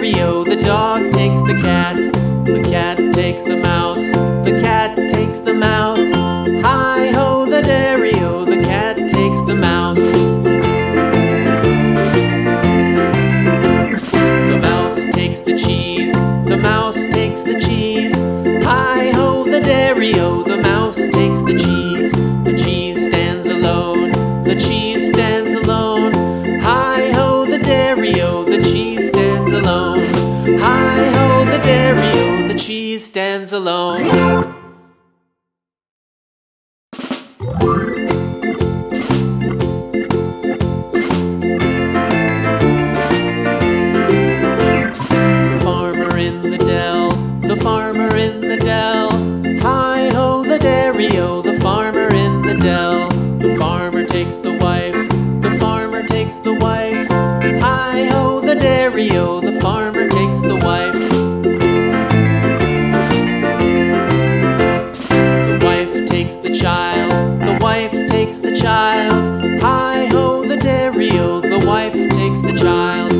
dairy-o, the dog takes the cat. The cat takes the mouse. The cat takes the mouse. Hi-ho, the dairy-o, the cat takes the mouse. The mouse takes the cheese. The mouse takes the cheese. Hi-ho, the dairy-o, the mouse takes the cheese. The cheese stands alone. The cheese stands alone. Hi-ho, the dairy-o, the cheese stands alone. Hi-ho, the dairy-o, the cheese stands alone. The farmer in the dell. Hi-ho, the dairy-o, the farmer in the dell. The farmer takes the wife. The farmer takes the wife. Hi-ho, the dairy-o, the farmer takes the wife. The wife takes the child. The wife takes the child. Hi-ho, the dairy-o, the wife takes the child.